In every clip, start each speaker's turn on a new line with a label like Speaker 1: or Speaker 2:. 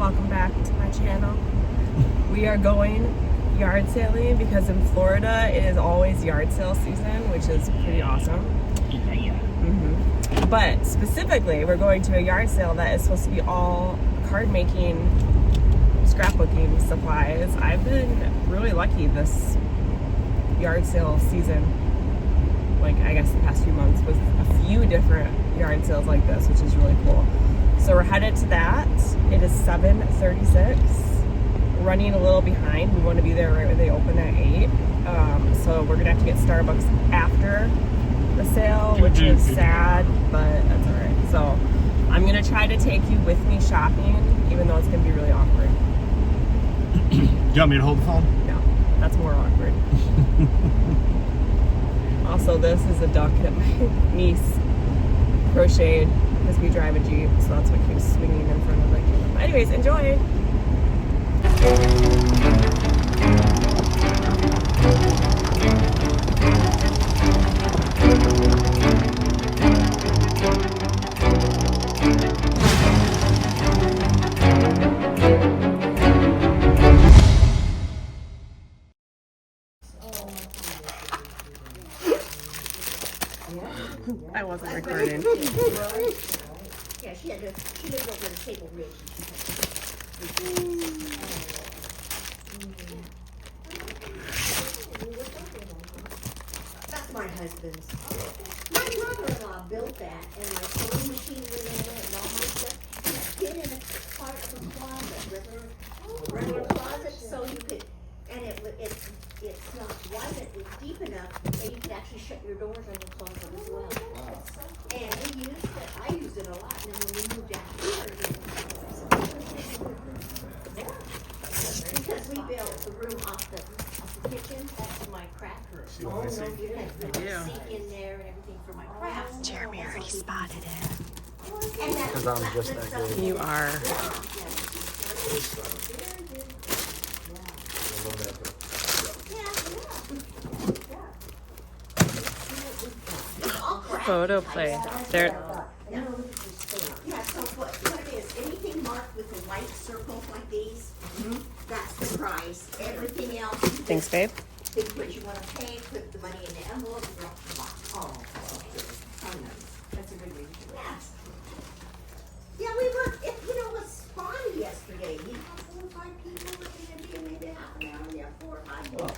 Speaker 1: welcome back to my channel. We are going yard sailing because in Florida it is always yard sale season, which is pretty awesome. But specifically, we're going to a yard sale that is supposed to be all card making, scrapbooking supplies. I've been really lucky this yard sale season, like I guess the past few months, with a few different yard sales like this, which is really cool. So we're headed to that. It is 7:36. Running a little behind. We want to be there right when they open at 8. So we're gonna have to get Starbucks after the sale, which is sad, but that's all right. So I'm gonna try to take you with me shopping, even though it's gonna be really awkward.
Speaker 2: Do you want me to hold the phone?
Speaker 1: No, that's more awkward. Also, this is a duck that my niece crocheted because we drive a Jeep, so that's what keeps swinging in front of the camera. Anyways, enjoy! I wasn't recording.
Speaker 3: Yeah, she lived over in Table Ridge. That's my husband's. My brother-in-law built that, and my sewing machine went in it, and all my stuff. It's hid in a part of a closet, regular closet, so you could, and it's not wide, it's deep enough that you could actually shut your doors on your closet as well. And we used it, I used it a lot, and then when we moved out here, because we built the room off the kitchen, that's my craft room.
Speaker 2: See what I see?
Speaker 3: You had the sink in there and everything for my crafts.
Speaker 1: Jeremy already spotted it.
Speaker 2: Because I'm just that good.
Speaker 1: You are. Photo play. There.
Speaker 3: Yeah, so what it is, anything marked with the white circles like these, that's the price. Everything else,
Speaker 1: Thanks, babe.
Speaker 3: think what you wanna pay, put the money in the envelope, and drop the box. Oh, that's a good way to do it. Yes. Yeah, we were, it was spotty yesterday. 4 or 5 people were gonna be, maybe half an hour, yeah, 4 or 5 more.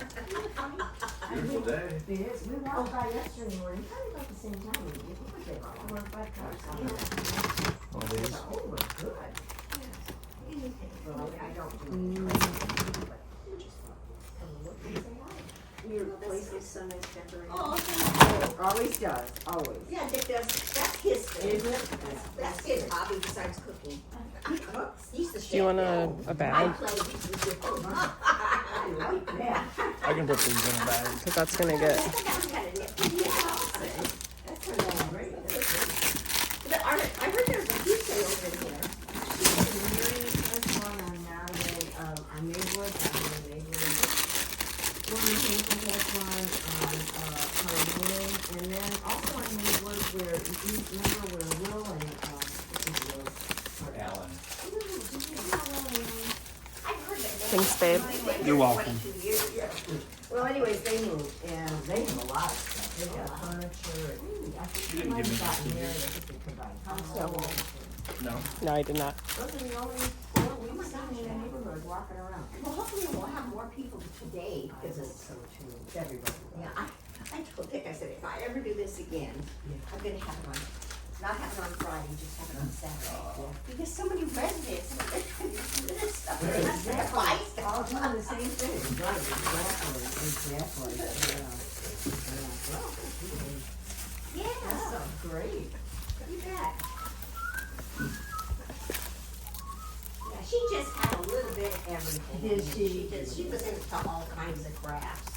Speaker 4: Beautiful day.
Speaker 5: It is. We walked by yesterday morning, probably about the same time. We did about 4 or 5 cars.
Speaker 2: All these.
Speaker 5: Oh, we're good. Well, I don't do
Speaker 3: Your place is so nice decorated.
Speaker 5: Oh, always does, always.
Speaker 3: Yeah, Dick does, that's his thing.
Speaker 5: Is it?
Speaker 3: That's his hobby besides cooking. He cooks, he's the chef.
Speaker 1: Do you want
Speaker 3: now.
Speaker 1: a
Speaker 3: I
Speaker 1: bag?
Speaker 3: play, he's the chef.
Speaker 5: I like that.
Speaker 2: I can put these in a bag.
Speaker 1: Because that's going to get...
Speaker 5: That's great.
Speaker 3: I heard there's a few sales in here.
Speaker 5: There's one on now, on Maywood, Hampton has one on Harmony, and then also on Maywood where, you remember where Will and, what's his Will?
Speaker 4: Alan.
Speaker 3: I've heard that.
Speaker 1: Thanks, babe.
Speaker 2: You're welcome.
Speaker 3: 22 years.
Speaker 5: Well, anyways, they moved, and they have a lot of stuff. They got furniture, I think they might have gotten married, I think they combined household.
Speaker 2: No.
Speaker 1: No, I did not.
Speaker 5: Those are the only 4 weeks down in the neighborhood walking around.
Speaker 3: Well, hopefully we'll have more people today,
Speaker 5: I
Speaker 3: because
Speaker 5: hope
Speaker 3: it's,
Speaker 5: so too, everybody.
Speaker 3: yeah, I told Dick, I said, if I ever do this again, I'm gonna have it on, not have it on Friday, just have it on Saturday. Because so many residents, they're trying to do this stuff, they're not gonna buy stuff.
Speaker 5: All doing the same thing, right, exactly, yeah. Well,
Speaker 3: Yeah,
Speaker 5: that's great.
Speaker 3: you bet. Yeah, she just had a little bit of everything.
Speaker 5: Did she?
Speaker 3: She was into all kinds of crafts.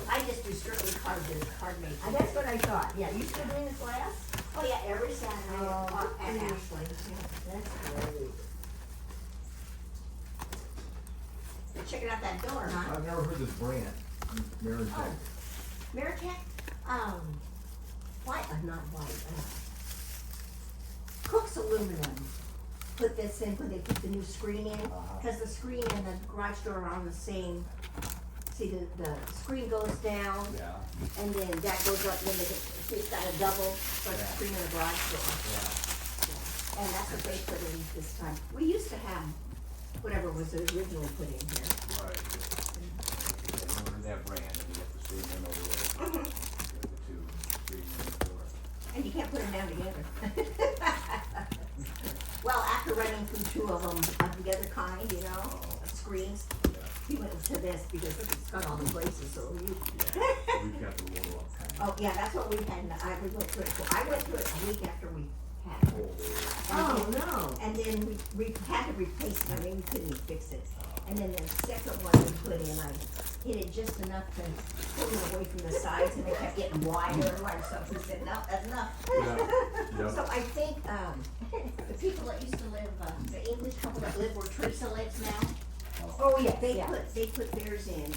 Speaker 3: I just do strictly card making.
Speaker 5: That's what I thought, yeah, you still doing the class?
Speaker 3: Oh, yeah, every Saturday at
Speaker 5: yeah.
Speaker 3: Ashley.
Speaker 5: That's great.
Speaker 3: You're checking out that door, huh?
Speaker 4: I've never heard this brand, Meritech.
Speaker 3: Meritech, white, not white, Cook's aluminum. put this in when they put the new screen in, cause the screen and the garage door are on the same. See, the screen goes down,
Speaker 4: Yeah,
Speaker 3: and then that goes up, and then see, it's got a double, like the screen in the garage door.
Speaker 4: yeah.
Speaker 3: And that's what they put in this time. We used to have whatever was originally put in here.
Speaker 4: Right. Remember that brand, and you have to screen them over there. The two screen them door.
Speaker 3: And you can't put them down together. Well, after running through two of them of the other kind, you know, screens, he went to this because it's got all the braces, so you.
Speaker 4: Yeah, we've got the roll up kind.
Speaker 3: Oh, yeah, that's what we had, we went through it, so I went through it a week after we had it.
Speaker 5: Oh, no.
Speaker 3: And then we had to replace it, I mean, we couldn't even fix it. And then the second one we put in, I hit it just enough to pull it away from the sides, and it kept getting wider, like, so we said, no, that's enough.
Speaker 4: Yeah.
Speaker 3: So I think, the people that used to live, the English couple that live where Teresa lives now. Oh, yeah, they put theirs in.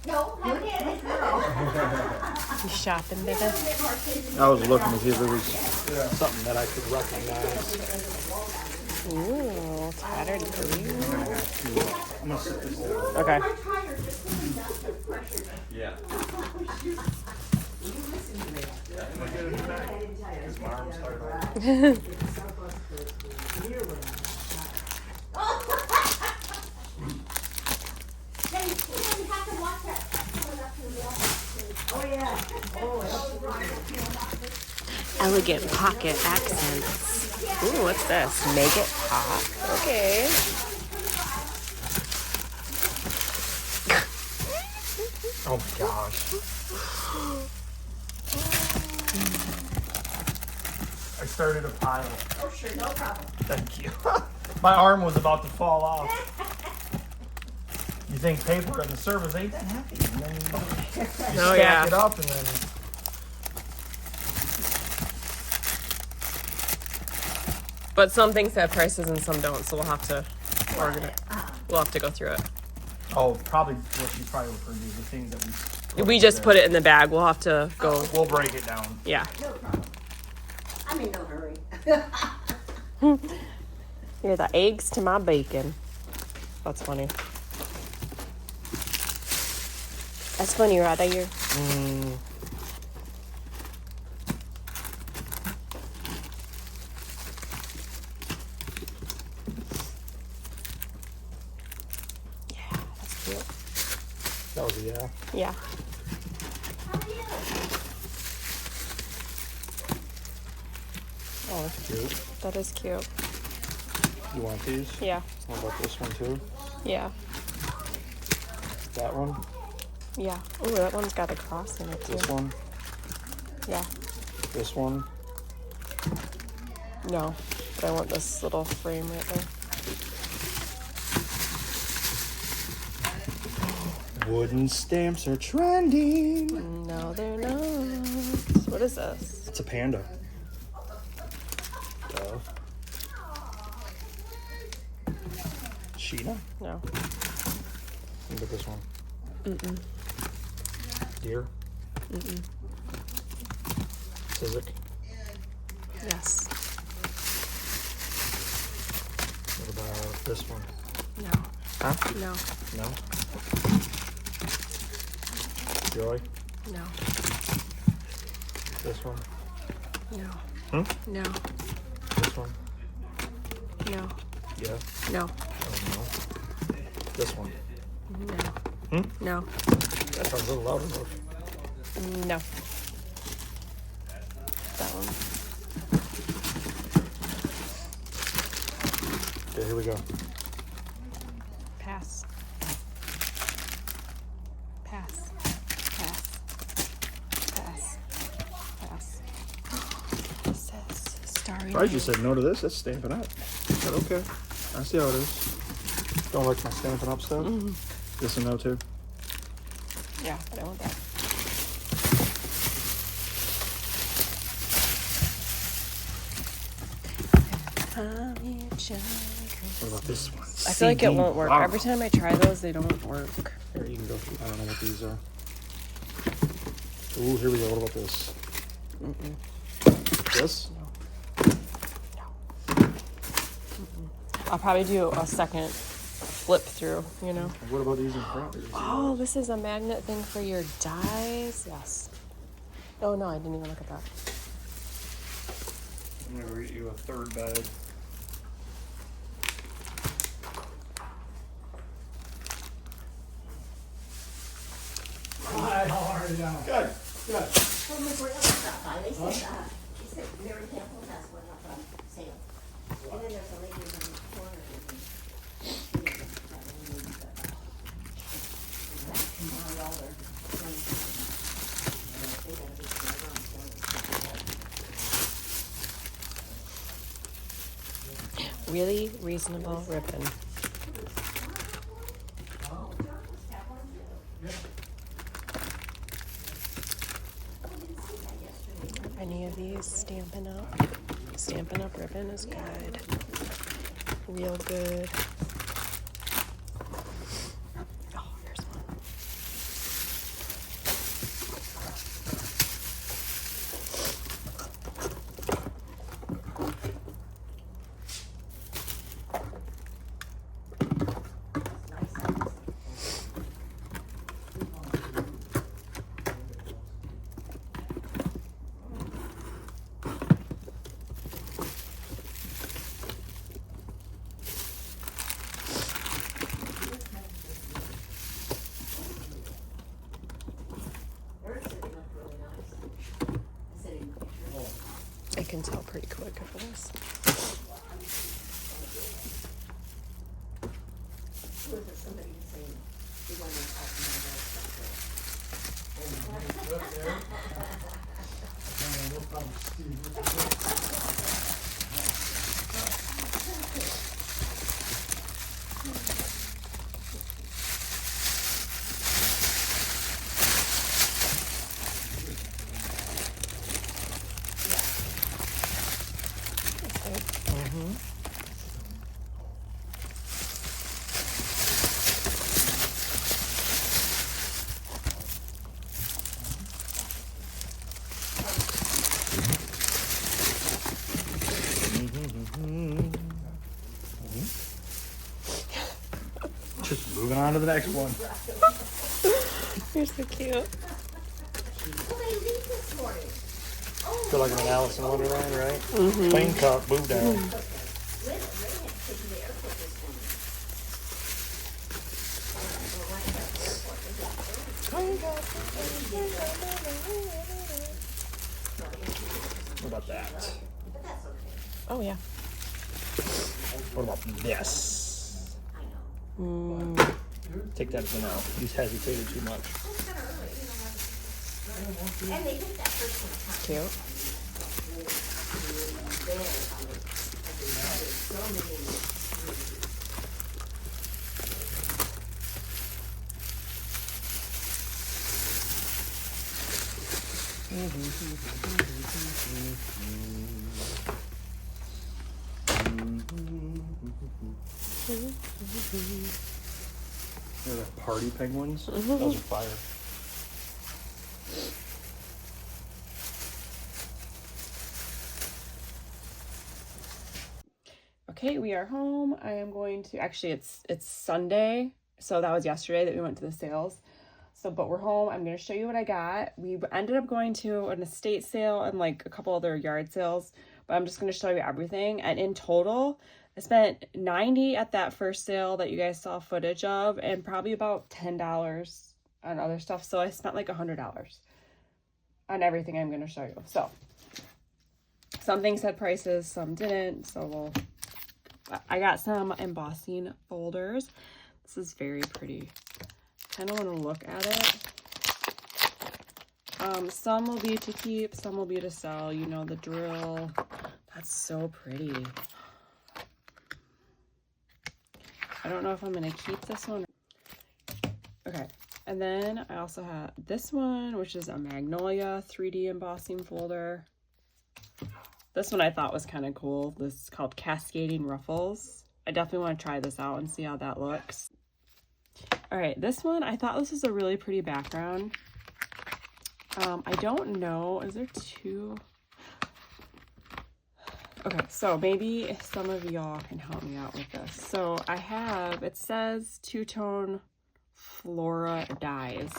Speaker 3: No, haven't had it, no.
Speaker 1: You shopping, baby?
Speaker 2: I was looking to see if there was something that I could recognize.
Speaker 1: Ooh, tattered green.
Speaker 2: I'm gonna sit this down.
Speaker 1: Okay.
Speaker 3: My tire just put enough to pressure.
Speaker 4: Yeah.
Speaker 3: You listen to me.
Speaker 4: Am I getting it back?
Speaker 3: I didn't tell you.
Speaker 2: My arm's hard.
Speaker 5: It's so close to the near one.
Speaker 3: Then you have to watch that coming up to the wall.
Speaker 5: Oh, yeah.
Speaker 1: Elegant pocket accents. Ooh, what's this? Make it pop. Okay.
Speaker 2: Oh my gosh. I started a pile.
Speaker 3: Oh, sure, no problem.
Speaker 2: Thank you. My arm was about to fall off. You think paper in the service ain't that heavy? And then you
Speaker 1: Oh,
Speaker 2: stack
Speaker 1: yeah.
Speaker 2: it up and then
Speaker 1: But some things have prices and some don't, so we'll have to organize. We'll have to go through it.
Speaker 2: oh, probably what you probably referred to is the things that
Speaker 1: We just put it in the bag. We'll have to go.
Speaker 2: We'll break it down.
Speaker 1: Yeah.
Speaker 3: No problem. I'm in no hurry.
Speaker 1: You're the eggs to my bacon. That's funny. That's funny, right here. Yeah, that's cute.
Speaker 2: That was a yeah.
Speaker 1: Yeah.
Speaker 2: Oh, that's cute.
Speaker 1: That is cute.
Speaker 2: You want these?
Speaker 1: Yeah.
Speaker 2: What about this one too?
Speaker 1: Yeah.
Speaker 2: That one?
Speaker 1: Yeah. Ooh, that one's got a cross in it too.
Speaker 2: This one?
Speaker 1: Yeah.
Speaker 2: This one?
Speaker 1: No. But I want this little frame right there.
Speaker 2: Wooden stamps are trending.
Speaker 1: No, they're not. What is this?
Speaker 2: It's a panda. Duh. Sheena?
Speaker 1: No.
Speaker 2: Look at this one.
Speaker 1: Mm-mm.
Speaker 2: Deer?
Speaker 1: Mm-mm.
Speaker 2: Sizik?
Speaker 1: Yes.
Speaker 2: What about this one?
Speaker 1: No.
Speaker 2: Huh?
Speaker 1: No.
Speaker 2: No? Joy?
Speaker 1: No.
Speaker 2: This one?
Speaker 1: No.
Speaker 2: Hmm?
Speaker 1: No.
Speaker 2: This one?
Speaker 1: No.
Speaker 2: Yeah?
Speaker 1: No.
Speaker 2: Oh, no. This one?
Speaker 1: No.
Speaker 2: Hmm?
Speaker 1: No.
Speaker 2: That sounds a little louder.
Speaker 1: No. That one.
Speaker 2: Okay, here we go.
Speaker 1: Pass. Pass. Pass. Pass. Pass. It says starry.
Speaker 2: Surprised you said no to this. That's Stampin' Up. But okay. I see how it is. Don't like my Stampin' Up stuff. This one no too.
Speaker 1: Yeah, but I want that.
Speaker 2: What about this one?
Speaker 1: I feel like it won't work. Every time I try those, they don't work.
Speaker 2: Here, you can go through. I don't know what these are. Ooh, here we go. What about this?
Speaker 1: Mm-mm.
Speaker 2: This?
Speaker 1: I'll probably do a second flip through, you know.
Speaker 2: What about these in front?
Speaker 1: Oh, this is a magnet thing for your dies. Yes. Oh no, I didn't even look at that.
Speaker 2: I'm gonna get you a third bag.
Speaker 6: Hi, how are you?
Speaker 2: Good.
Speaker 6: Good.
Speaker 3: Well, Miss Rail stopped by, they said, she said Mary Campbell has one up on sale. And then there's a lady in the corner. Combined all their things. They gotta be clever on some.
Speaker 1: Really reasonable ribbon. Any of these Stampin' Up ribbon is good. Real good. Oh, here's one. I can tell pretty quick if it is.
Speaker 3: Somebody saying, she wanted to talk
Speaker 2: Just moving on to the next one.
Speaker 1: You're so cute.
Speaker 3: Well, they leave this morning.
Speaker 2: Feel like an Alice in Wonderland, right? Plane cup, move down.
Speaker 3: Ray had taken the airport this morning. We're right at the airport. They got
Speaker 2: What about that?
Speaker 3: But that's okay.
Speaker 1: Oh yeah.
Speaker 2: What about this?
Speaker 3: I know.
Speaker 2: Take that as a no. He's hesitated too much.
Speaker 3: It's kind of early, you know. And they did that first one.
Speaker 1: Cute.
Speaker 2: They're the party penguins. Those are fire.
Speaker 1: Okay, we are home. I am going to it's Sunday, so that was yesterday that we went to the sales. So, but we're home. I'm going to show you what I got. We ended up going to an estate sale and like a couple other yard sales, but I'm just going to show you everything. And in total, I spent $90 at that first sale that you guys saw footage of, and probably about $10 on other stuff. So I spent like $100 on everything I'm going to show you. So some things had prices, some didn't. So I got some embossing folders. This is very pretty. Kind of want to look at it. Some will be to keep, some will be to sell. You know the drill. That's so pretty. I don't know if I'm going to keep this one. Okay. And then I also have this one, which is a Magnolia 3D embossing folder. This one I thought was kind of cool. This is called Cascading Ruffles. I definitely want to try this out and see how that looks. All right, this one, I thought this was a really pretty background. I don't know, is there two? Okay, so maybe some of y'all can help me out with this. So I have, it says two-tone Flora dyes.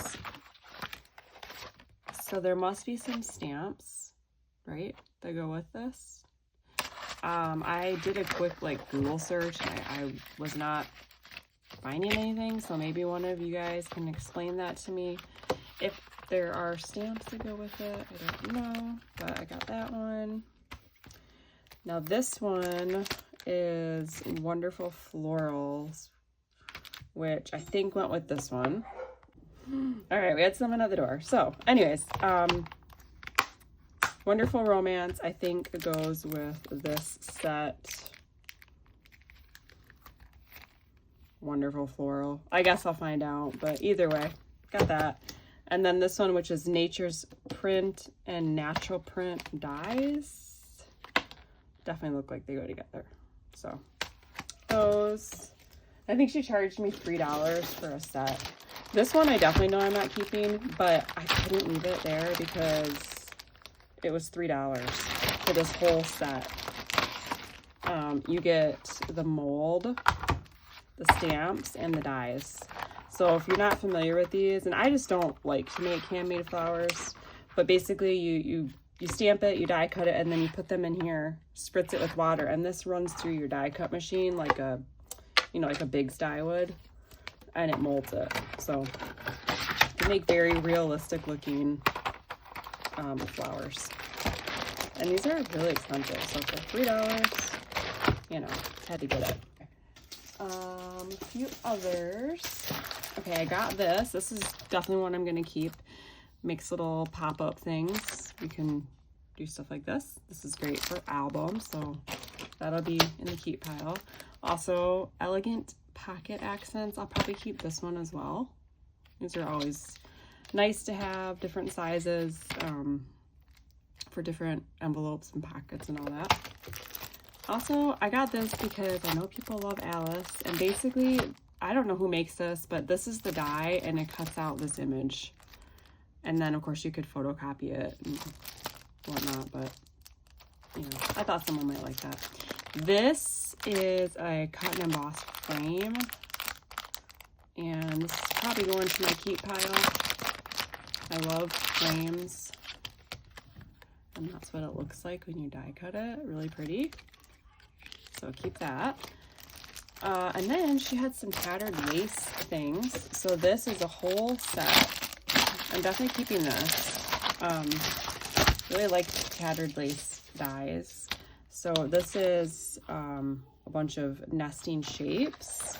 Speaker 1: So there must be some stamps, right, that go with this. I did a quick like Google search and I was not finding anything, so maybe one of you guys can explain that to me. If there are stamps that go with it, I don't know, but I got that one. Now this one is Wonderful Florals, which I think went with this one. All right, we had someone at the door. So anyways, Wonderful Romance, I think goes with this set. Wonderful Floral. I guess I'll find out, but either way, got that. And then this one, which is Nature's Print and Natural Print dyes. Definitely look like they go together. So those, I think she charged me $3 for a set. This one I definitely know I'm not keeping, but I couldn't leave it there because it was $3 for this whole set. You get the mold, the stamps, and the dyes. So if you're not familiar with these, and I just don't like to make handmade flowers, but basically you stamp it, you die cut it, and then you put them in here, spritz it with water, and this runs through your die cut machine like a, you know, like a Big's die would, and it molds it. So you make very realistic looking flowers. And these are really expensive, so for $3, you know, had to get it. A few others. Okay, I got this. This is definitely one I'm gonna keep. Makes little pop-up things. You can do stuff like this. This is great for albums, so that'll be in the keep pile. Also, elegant pocket accents. I'll probably keep this one as well. These are always nice to have, different sizes, for different envelopes and pockets and all that. Also, I got this because I know people love Alice, and basically, I don't know who makes this, but this is the die, and it cuts out this image. And then, of course, you could photocopy it and whatnot, but, you know, I thought someone might like that. This is a cut and emboss frame, and this is probably going to my keep pile. I love frames, and that's what it looks like when you die cut it. Really pretty. So keep that. And then she had some tattered lace things. So this is a whole set. I'm definitely keeping this. Really like tattered lace dies. So this is a bunch of nesting shapes.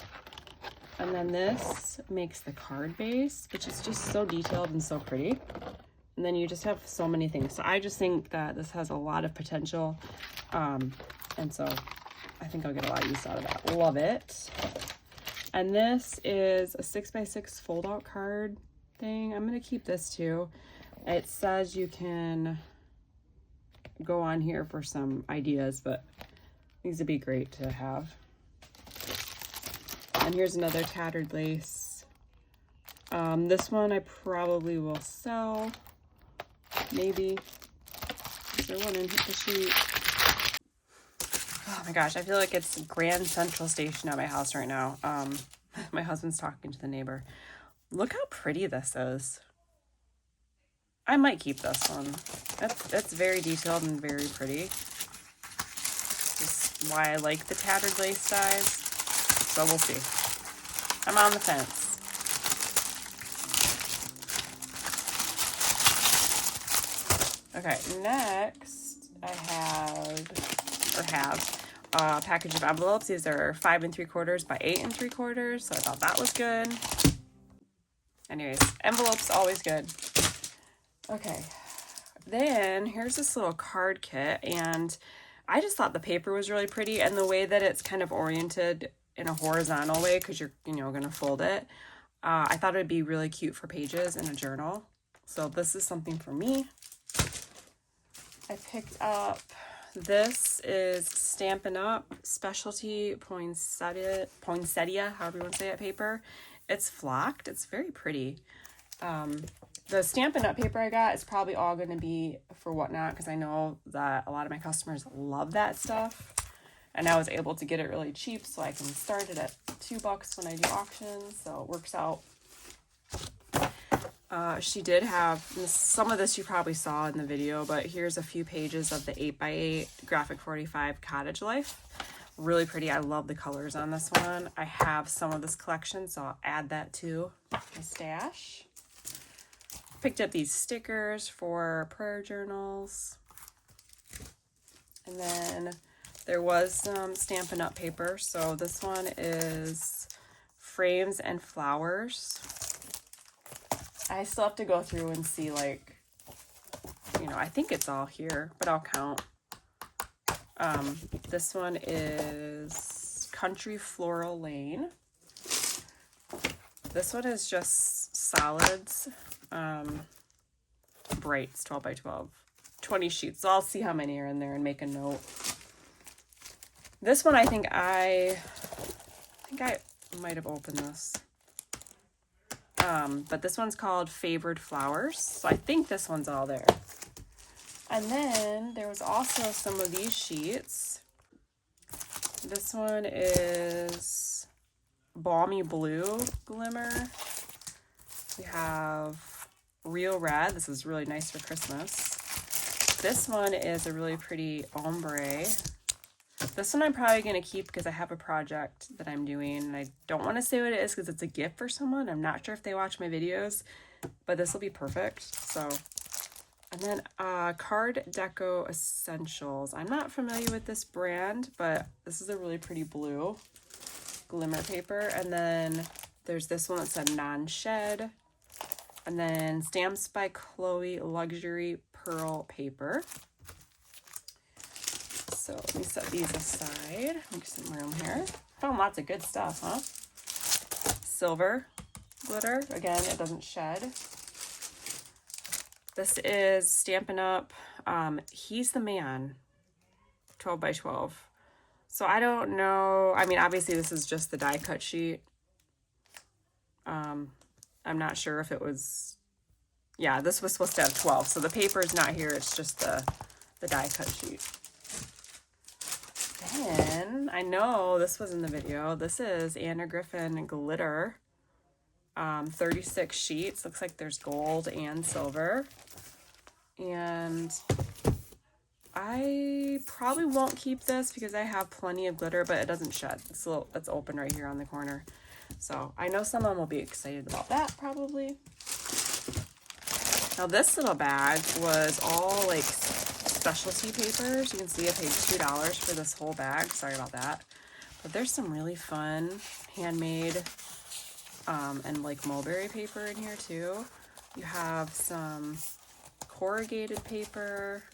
Speaker 1: And then this makes the card base, which is just so detailed and so pretty. And then you just have so many things. So I just think that this has a lot of potential. And so I think I'll get a lot of use out of that. Love it. And this is a 6x6 fold out card thing. I'm going to keep this too. It says you can go on here for some ideas, but these would be great to have. And here's another tattered lace. This one I probably will sell. Maybe. Is there one in the sheet? Oh my gosh, I feel like it's Grand Central Station at my house right now. My husband's talking to the neighbor. Look how pretty this is. I might keep this one. It's very detailed and very pretty. This is why I like the tattered lace dies. So we'll see. I'm on the fence. Okay, next I have a package of envelopes. These are 5 3/4 by 8 3/4, so I thought that was good. Anyways, envelopes always good. Okay, then here's this little card kit, and I just thought the paper was really pretty, and the way that it's kind of oriented in a horizontal way, because you're gonna fold it. I thought it'd be really cute for pages in a journal. So this is something for me. I picked up, this is Stampin' Up! Specialty Poinsettia, however you want to say it, paper. It's flocked. It's very pretty. The Stampin' Up! Paper I got is probably all going to be for Whatnot, because I know that a lot of my customers love that stuff. And I was able to get it really cheap, so I can start it at $2 when I do auctions, so it works out. She did have, some of this you probably saw in the video, but here's a few pages of the 8x8 Graphic 45 Cottage Life. Really pretty. I love the colors on this one. I have some of this collection, so I'll add that to my stash. Picked up these stickers for prayer journals. And then there was some Stampin' Up! Paper. So this one is frames and flowers. I still have to go through and see, like, you know, I think it's all here, but I'll count. This one is Country Floral Lane. This one is just solids. Brights, 12 by 12, 20 sheets. So I'll see how many are in there and make a note. This one, I think I might have opened this. But this one's called Favored Flowers. So I think this one's all there. And then there was also some of these sheets. This one is Balmy Blue Glimmer. We have Real Red. This is really nice for Christmas. This one is a really pretty ombre. This one I'm probably going to keep because I have a project that I'm doing, and I don't want to say what it is because it's a gift for someone. I'm not sure if they watch my videos, but this will be perfect. So, and then Card Deco Essentials. I'm not familiar with this brand, but this is a really pretty blue glimmer paper. And then there's this one that said non-shed. And then Stamps by Chloe Luxury Pearl Paper. So let me set these aside. Make some room here. Found lots of good stuff, huh? Silver glitter. Again, it doesn't shed. This is Stampin' Up! He's the Man. 12 by 12. So I don't know. I mean, obviously this is just the die cut sheet. I'm not sure if it was, yeah, this was supposed to have 12. So the paper is not here. It's just the die cut sheet. Then, I know this was in the video. This is Anna Griffin Glitter. 36 sheets. Looks like there's gold and silver. And I probably won't keep this because I have plenty of glitter, but it doesn't shed. It's open right here on the corner. So I know someone will be excited about that probably. Now this little bag was all like specialty papers. You can see I paid $2 for this whole bag. Sorry about that. But there's some really fun handmade and like mulberry paper in here too. You have some corrugated paper.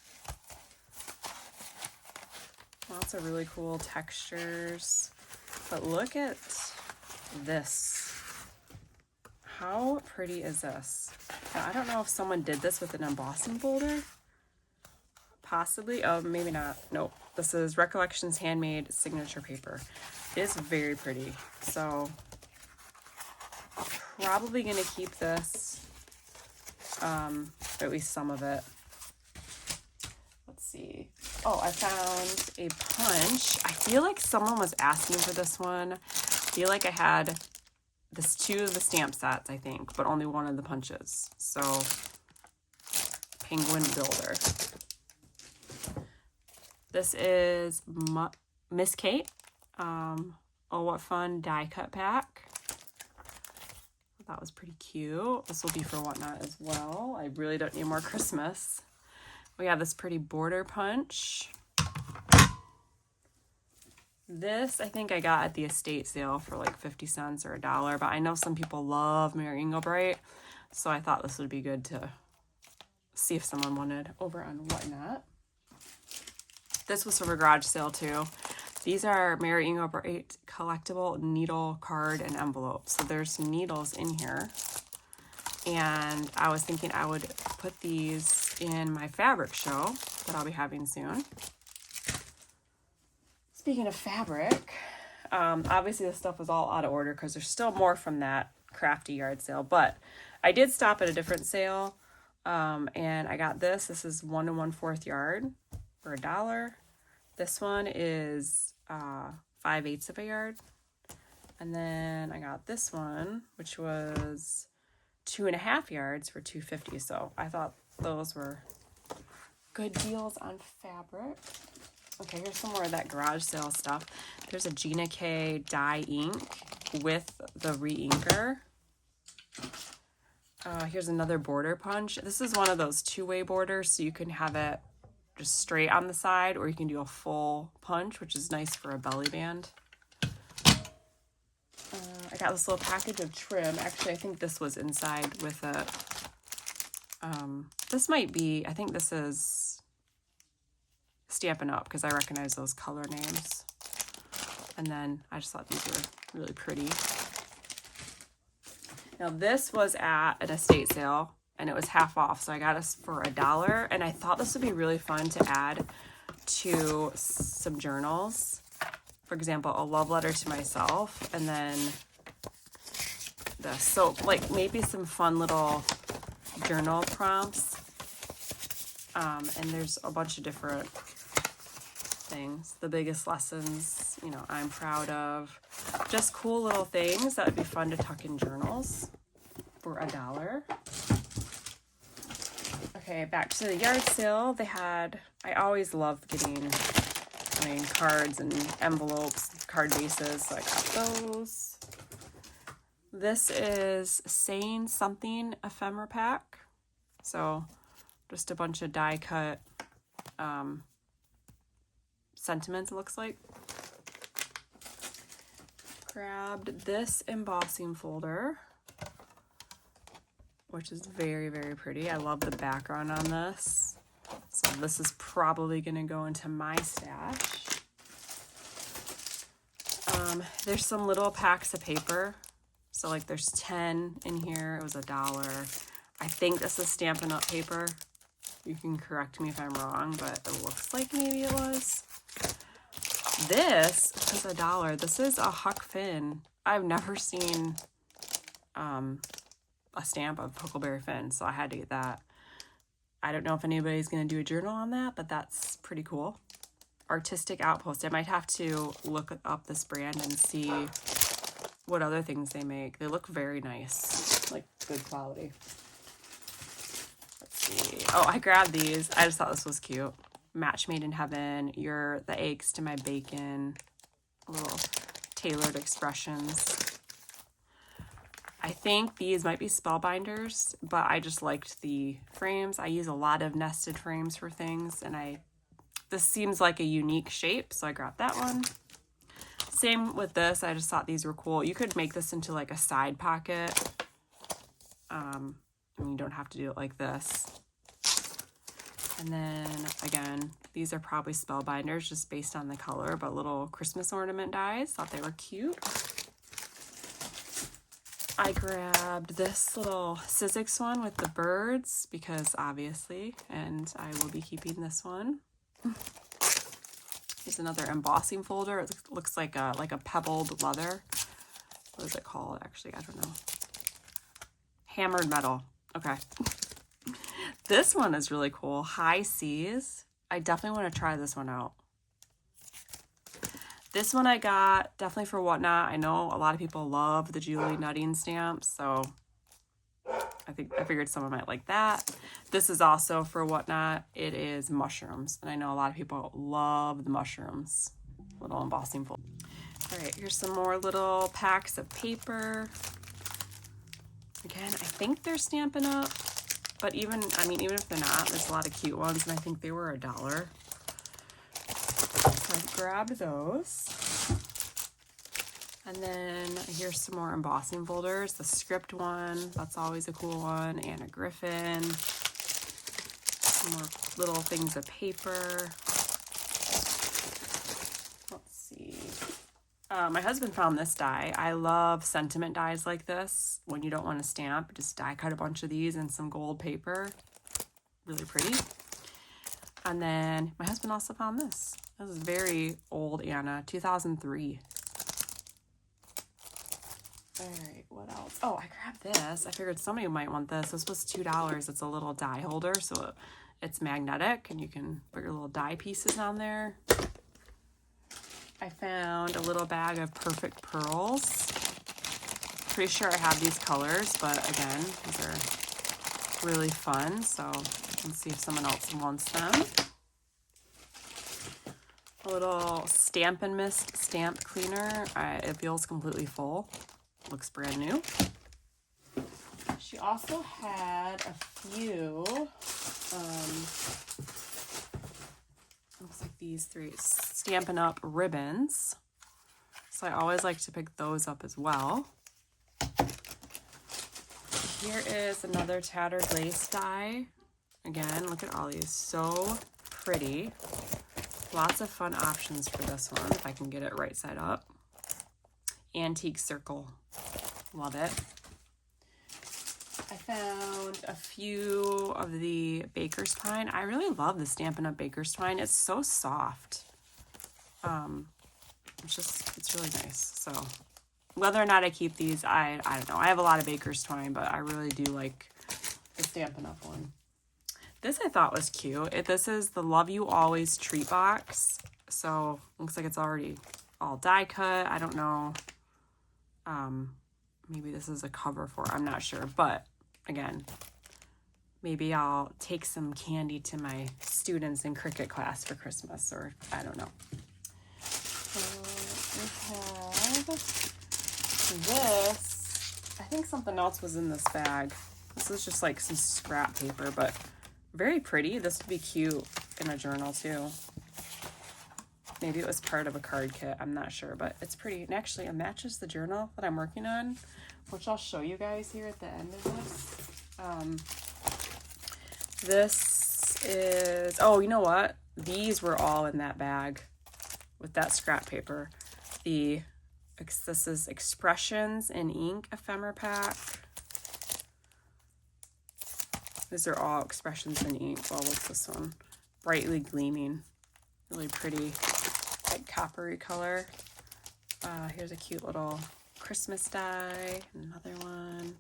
Speaker 1: Lots of really cool textures. But look at this. How pretty is this? Now, I don't know if someone did this with an embossing folder. Possibly. Oh, maybe not. Nope. This is Recollections Handmade Signature Paper. It is very pretty. So, probably going to keep this. Or at least some of it. Let's see. Oh, I found a punch. I feel like someone was asking for this one. I feel like I had this 2 of the stamp sets, I think, but only one of the punches. So, Penguin Builder. This is Miss Kate. Oh, what fun die cut pack. That was pretty cute. This will be for Whatnot as well. I really don't need more Christmas. We have this pretty border punch. This, I think I got at the estate sale for like 50 cents or $1, but I know some people love Mary Engelbreit, so I thought this would be good to see if someone wanted over on Whatnot. This was from a garage sale too. These are Mary Engelbreit collectible needle card and envelope. So there's some needles in here. And I was thinking I would put these in my fabric show that I'll be having soon. Speaking of fabric, obviously this stuff was all out of order because there's still more from that crafty yard sale, but I did stop at a different sale, and I got this. This is 1 1/4 yard for $1. This one is 5/8 of a yard. And then I got this one, which was 2.5 yards for $2.50. So I thought those were good deals on fabric. Okay, here's some more of that garage sale stuff. There's a Gina K dye ink with the re-inker. Here's another border punch. This is one of those two-way borders, so you can have it just straight on the side, or you can do a full punch, which is nice for a belly band. I got this little package of trim. Actually, I think this was inside with it. This might be, I think this is Stampin' Up! Because I recognize those color names. And then I just thought these were really pretty. Now this was at an estate sale and it was half off, so I got this for $1, and I thought this would be really fun to add to some journals. For example, a love letter to myself, and then like maybe some fun little journal prompts. And there's a bunch of different things. The biggest lessons, you know, I'm proud of. Just cool little things that would be fun to tuck in journals for $1. Okay, back to the yard sale. They had, I always love getting, cards and envelopes, card bases, so I got those. This is Saying Something ephemera pack. So just a bunch of die cut sentiments, it looks like. Grabbed this embossing folder, which is very, very pretty. I love the background on this. So this is probably gonna go into my stash. There's some little packs of paper. So like there's 10 in here. It was $1. I think this is Stampin' Up! Paper. You can correct me if I'm wrong, but it looks like maybe it was. This is $1. This is a Huck Finn. I've never seen a stamp of Huckleberry Finn, so I had to get that. I don't know if anybody's going to do a journal on that, but that's pretty cool. Artistic Outpost. I might have to look up this brand and see what other things they make. They look very nice, like good quality. Let's see. Oh, I grabbed these. I just thought this was cute. Match Made in Heaven. You're the eggs to my bacon. Little tailored expressions. I think these might be spellbinders, but I just liked the frames. I use a lot of nested frames for things, and this seems like a unique shape, so I grabbed that one. Same with this. I just thought these were cool. You could make this into like a side pocket. You don't have to do it like this. And then again, these are probably spellbinders just based on the color, but little Christmas ornament dies. Thought they were cute. I grabbed this little Sizzix one with the birds because obviously, and I will be keeping this one. Here's another embossing folder. It looks like a pebbled leather. What is it called? Actually, I don't know. Hammered metal. Okay. This one is really cool. High Seas. I definitely want to try this one out. This one I got definitely for Whatnot. I know a lot of people love the Julie Nutting stamps, so I figured someone might like that. This is also for Whatnot. It is mushrooms, and I know a lot of people love the mushrooms. Little embossing folder. All right, here's some more little packs of paper. Again, I think they're Stampin' Up, but even if they're not, there's a lot of cute ones, and I think they were $1. So I grabbed those. And then here's some more embossing folders. The script one, that's always a cool one. Anna Griffin. Some more little things of paper. Let's see. My husband found this die. I love sentiment dies like this. When you don't want to stamp, just die cut a bunch of these in some gold paper. Really pretty. And then my husband also found this. This is very old Anna, 2003. All right, what else? Oh, I grabbed this. I figured somebody might want this. This was $2. It's a little die holder, so it's magnetic, and you can put your little die pieces on there. I found a little bag of perfect pearls. Pretty sure I have these colors, but again, these are really fun, so let's see if someone else wants them. A little Stamp and Mist stamp cleaner. It feels completely full. Looks brand new. She also had a few, looks like these 3 Stampin' Up! Ribbons. So I always like to pick those up as well. Here is another tattered lace die. Again, look at all these, so pretty. Lots of fun options for this one, if I can get it right side up. Antique circle, love it. I found a few of the baker's twine. I really love the Stampin' Up! Baker's twine. It's so soft. It's really nice. So whether or not I keep these, I don't know. I have a lot of baker's twine, but I really do like the Stampin' Up! One. This I thought was cute. This is the Love You Always treat box. So looks like it's already all die cut. I don't know. Maybe this is a cover for it. I'm not sure. But again, maybe I'll take some candy to my students in cricket class for Christmas, or I don't know. So we have this. I think something else was in this bag. This is just like some scrap paper, but very pretty. This would be cute in a journal too. Maybe it was part of a card kit. I'm not sure, but it's pretty. And actually, it matches the journal that I'm working on, which I'll show you guys here at the end of this. This is, oh, you know what? These were all in that bag with that scrap paper. This is Expressions in Ink ephemera pack. These are all Expressions in Ink. Well, what's this one? Brightly Gleaming. Really pretty, like coppery color. Here's a cute little Christmas die. Another one.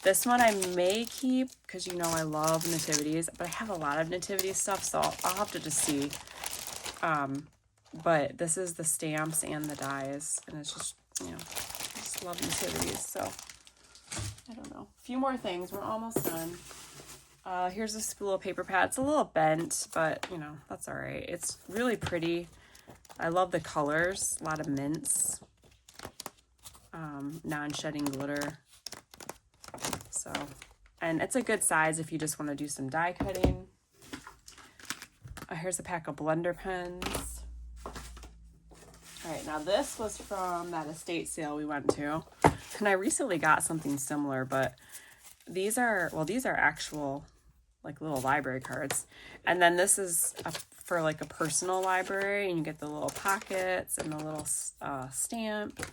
Speaker 1: This one I may keep because you know I love nativities, but I have a lot of nativity stuff, so I'll have to just see. But this is the stamps and the dies, and it's just, you know, I just love nativities, so I don't know. A few more things. We're almost done. Here's a spool of paper pad. It's a little bent, but, you know, that's all right. It's really pretty. I love the colors. A lot of mints. Non-shedding glitter. So, and it's a good size if you just want to do some die cutting. Here's a pack of blender pens. All right, now this was from that estate sale we went to. And I recently got something similar, but these are actual like little library cards. And then this is for like a personal library, and you get the little pockets and the little stamp.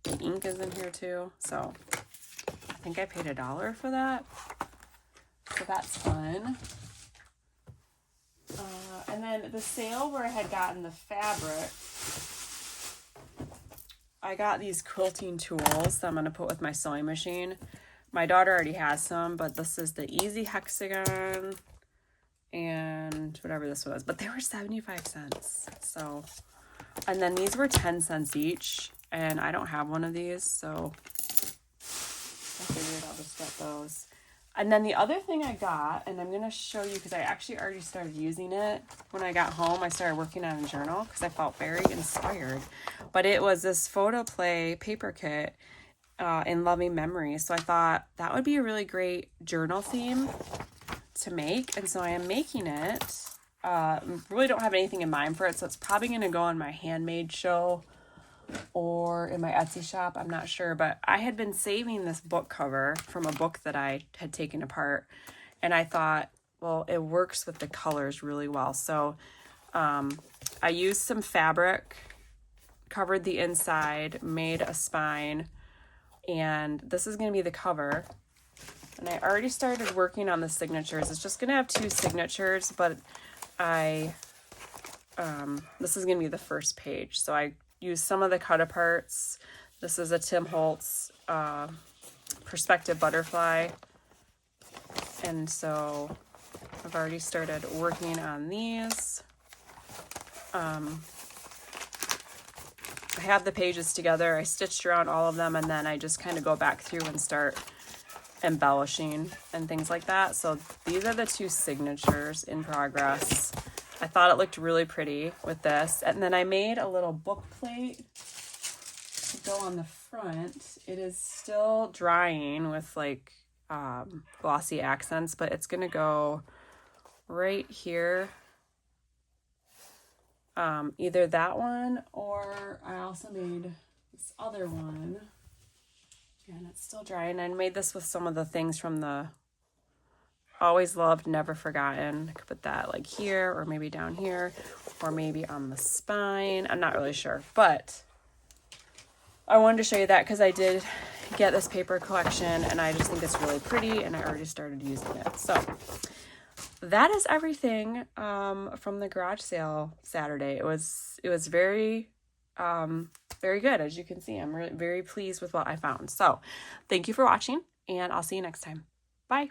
Speaker 1: The ink is in here too. So I think I paid $1 for that. So that's fun. And then the sale where I had gotten the fabric, I got these quilting tools that I'm going to put with my sewing machine. My daughter already has some, but this is the Easy Hexagon and whatever this was. But they were 75 cents. So, and then these were 10 cents each. And I don't have one of these, so I figured I'll just get those. And then the other thing I got, and I'm going to show you because I actually already started using it. When I got home, I started working on a journal because I felt very inspired. But it was this photo play paper kit in loving memory. So I thought that would be a really great journal theme to make. And so I am making it. Really don't have anything in mind for it, so it's probably going to go on my handmade show or in my Etsy shop. I'm not sure, but I had been saving this book cover from a book that I had taken apart, and I thought, well, it works with the colors really well. So I used some fabric, covered the inside, made a spine, and this is going to be the cover. And I already started working on the signatures. It's just going to have 2 signatures, but this is going to be the first page. So I used some of the cut aparts, This is a Tim Holtz perspective butterfly. And so I've already started working on these. I have the pages together. I stitched around all of them, and then I just kind of go back through and start embellishing and things like that. So these are the 2 signatures in progress. I thought it looked really pretty with this. And then I made a little book plate to go on the front. It is still drying with like glossy accents, but it's gonna go right here. Either that one, or I also made this other one, and it's still drying. I made this with some of the things from the Always Loved, Never Forgotten. I could put that like here, or maybe down here, or maybe on the spine. I'm not really sure, but I wanted to show you that because I did get this paper collection, and I just think it's really pretty, and I already started using it. So that is everything from the garage sale Saturday. It was very very good. As you can see, I'm really very pleased with what I found. So thank you for watching, and I'll see you next time. Bye.